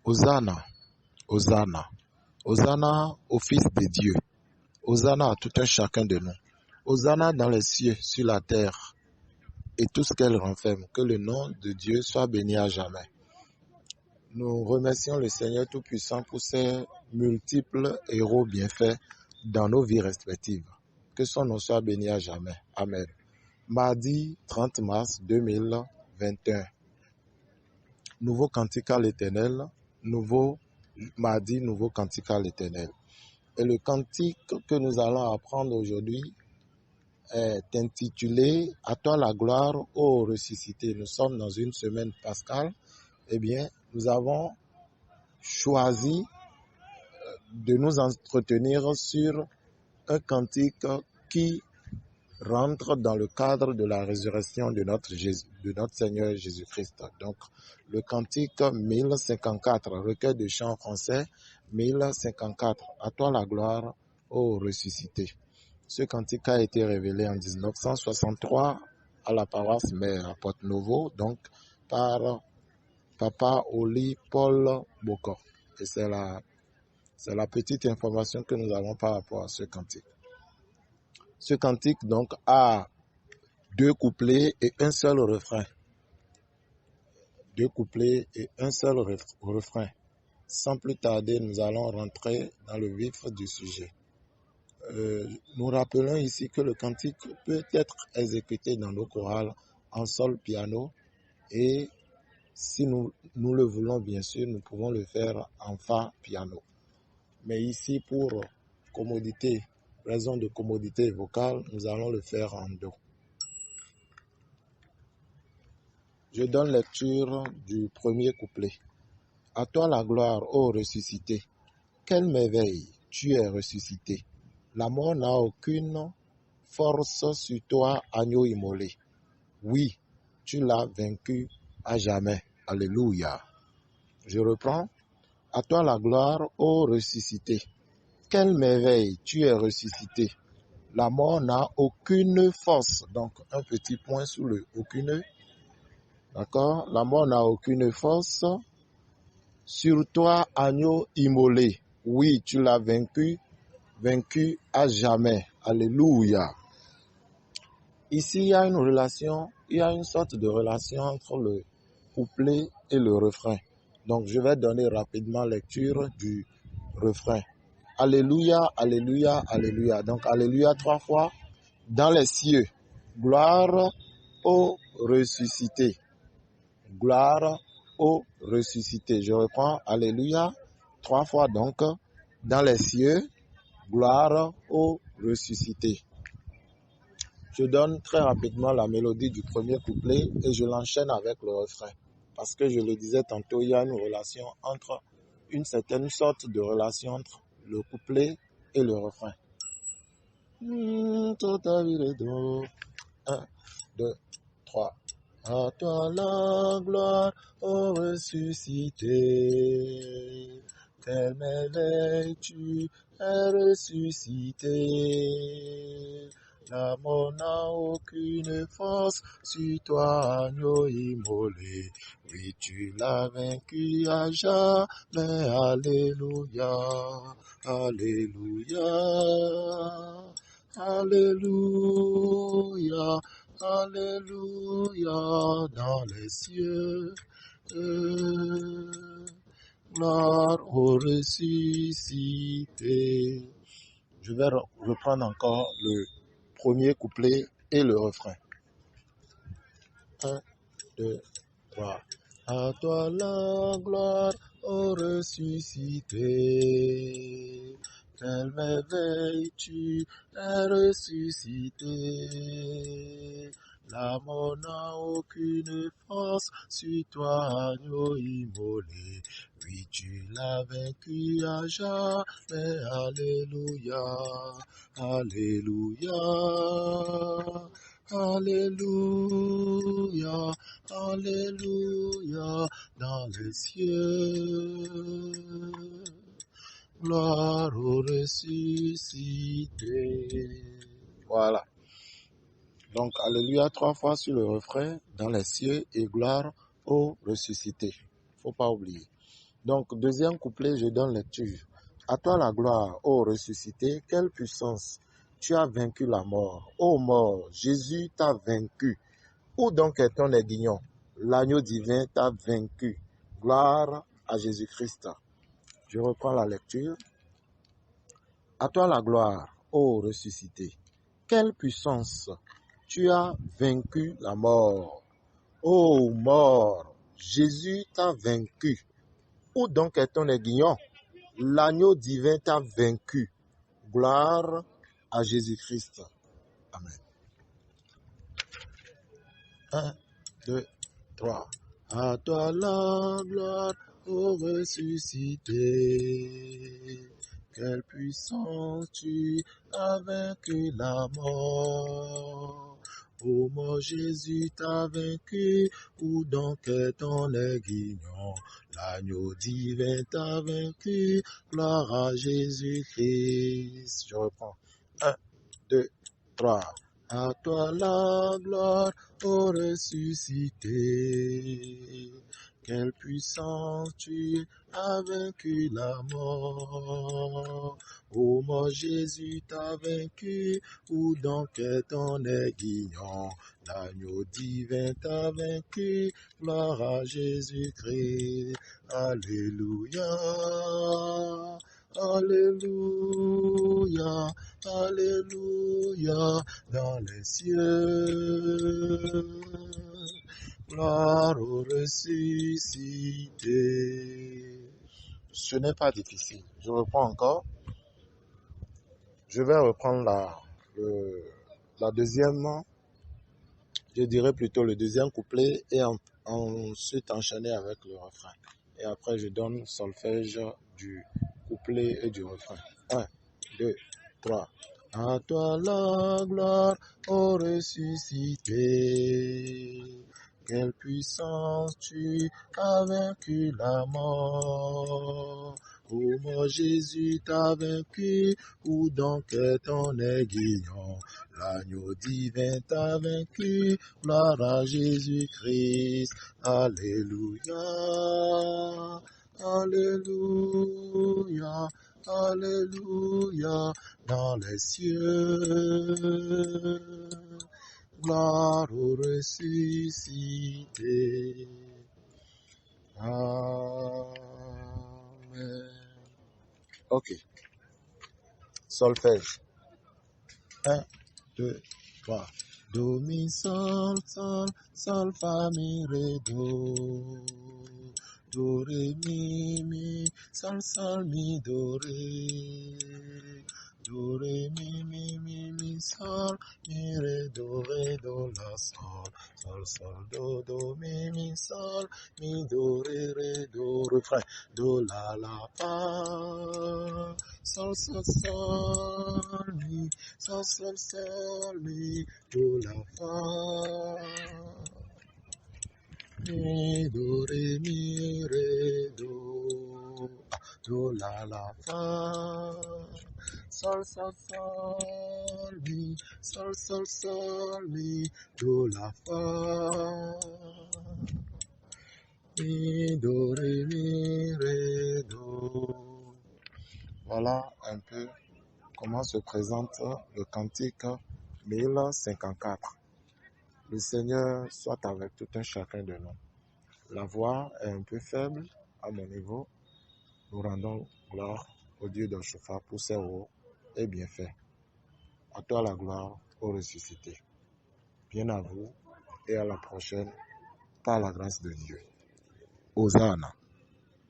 Hosanna, Hosanna, Hosanna au Fils de Dieu, Hosanna à tout un chacun de nous, Hosanna dans les cieux, sur la terre, et tout ce qu'elle renferme, que le nom de Dieu soit béni à jamais. Nous remercions le Seigneur Tout-Puissant pour ses multiples héros bienfaits dans nos vies respectives. Que son nom soit béni à jamais. Amen. Mardi 30 mars 2021. Nouveau cantique à l'Éternel. Nouveau cantique à l'Éternel. Et le cantique que nous allons apprendre aujourd'hui est intitulé « À toi la gloire, ô ressuscité ». Nous sommes dans une semaine pascale. Eh bien, nous avons choisi de nous entretenir sur un cantique qui rentre dans le cadre de la résurrection de notre Seigneur Jésus-Christ. Donc, le cantique 1054, recueil de chants français 1054, « À toi la gloire, ô ressuscité ». Ce cantique a été révélé en 1963 à la paroisse mère à Porte-Nouveau, donc par Papa Oli Paul Bocor. Et c'est la petite information que nous avons par rapport à ce cantique. Ce cantique donc a 2 couplets et un seul refrain. 2 couplets et un seul refrain. Sans plus tarder, nous allons rentrer dans le vif du sujet. Nous rappelons ici que le cantique peut être exécuté dans nos chorales en sol piano et si nous le voulons bien sûr, nous pouvons le faire en fa piano. Mais ici, pour raison de commodité vocale, nous allons le faire en do. Je donne lecture du premier couplet. À toi la gloire, ô ressuscité. Quelle merveille, tu es ressuscité. La mort n'a aucune force sur toi, agneau immolé. Oui, tu l'as vaincu à jamais. Alléluia. Je reprends. À toi la gloire, ô ressuscité. Quelle merveille, tu es ressuscité. La mort n'a aucune force. Donc, un petit point sous le aucune. D'accord? La mort n'a aucune force. Sur toi, agneau immolé. Oui, tu l'as vaincu à jamais. Alléluia. Ici, il y a une sorte de relation entre le couplet et le refrain. Donc, je vais donner rapidement lecture du refrain. Alléluia, alléluia, alléluia. Donc, alléluia 3 fois dans les cieux. Gloire au ressuscité. Gloire au ressuscité. Je reprends. Alléluia 3 fois donc dans les cieux. Gloire au ressuscité. Je donne très rapidement la mélodie du premier couplet et je l'enchaîne avec le refrain. Parce que je le disais tantôt, il y a une certaine sorte de relation entre le couplet et le refrain. 1, 2, 3. À toi la gloire, ô ressuscité. Quelle merveille, tu es ressuscité. La mort n'a aucune force sur toi, agneau immolé. Oui, tu l'as vaincu à jamais. Alléluia, alléluia, alléluia, alléluia dans les cieux. Gloire au ressuscité. Je vais reprendre encore le premier couplet et le refrain. 1, 2, 3. À toi la gloire, ô ressuscité. Quelle merveille, tu es ressuscité. La mort n'a aucune force sur toi, agneau immolé. Oui, tu l'as vaincu à jamais. Alléluia, alléluia, alléluia, alléluia, dans les cieux. Gloire au ressuscité. Voilà. Donc, alléluia 3 fois sur le refrain, dans les cieux, et gloire au ressuscité. Faut pas oublier. Donc, deuxième couplet, je donne lecture. À toi la gloire, ô ressuscité, quelle puissance! Tu as vaincu la mort. Ô mort, Jésus t'a vaincu. Où donc est ton aiguillon? L'agneau divin t'a vaincu. Gloire à Jésus-Christ. Je reprends la lecture. À toi la gloire, ô ressuscité. Quelle puissance! Tu as vaincu la mort. Ô mort, Jésus t'a vaincu. Où donc est ton aiguillon? L'agneau divin t'a vaincu. Gloire à Jésus-Christ. Amen. 1, 2, 3. À toi la gloire, ô ressuscité. Quelle puissance tu as vaincu la mort. Ô mort, Jésus t'a vaincu. Où donc est ton aiguillon? L'agneau divin t'a vaincu. Gloire à Jésus-Christ. Je reprends. 1, 2, 3. À toi la gloire, ô ressuscité. Quelle puissance tu as vaincu la mort. Ô mort, Jésus t'a vaincu. Où donc est ton aiguillon? L'agneau divin t'a vaincu. Gloire à Jésus-Christ. Alléluia. Alléluia. Alléluia. Dans les cieux. Gloire au ressuscité. Ce n'est pas difficile. Je reprends encore. Je vais reprendre la deuxième, je dirais plutôt le deuxième couplet et ensuite enchaîner avec le refrain. Et après, je donne solfège du couplet et du refrain. 1, 2, 3. À toi la gloire, ô ressuscité. Quelle puissance tu as vaincu la mort. Ô mort, Jésus t'a vaincu. Où donc est ton aiguillon? L'agneau divin t'a vaincu. Gloire à Jésus-Christ. Alléluia. Alléluia. Alléluia. Dans les cieux. Gloire au ressuscité. Amen. Ok. Solfège. 1, 2, 3. Do, mi, sol, sol, sol, fa, mi, ré, do. Do, ré, mi, sol, sol, mi, do, ré. Do, ré, mi, sol, mi, ré, do, la, sol. Sol, sol, do, mi, sol, mi, do, ré, do. Refrain. Do, la, fa. Sol, sol, sol, mi. Sol, sol, sol, mi. Do, la, fa. Mi, do, ré, do. Do, la, fa. Sol, sol, sol, mi. Sol, sol, sol, mi. Do, la, fa. Mi, do, ré, do. Voilà un peu comment se présente le cantique 1054. Le Seigneur soit avec tout un chacun de nous. La voix est un peu faible à mon niveau. Nous rendons gloire au Dieu de Chauffard pour ses hauts et bienfaits. À toi la gloire, ô ressuscité. Bien à vous et à la prochaine par la grâce de Dieu. Hosanna.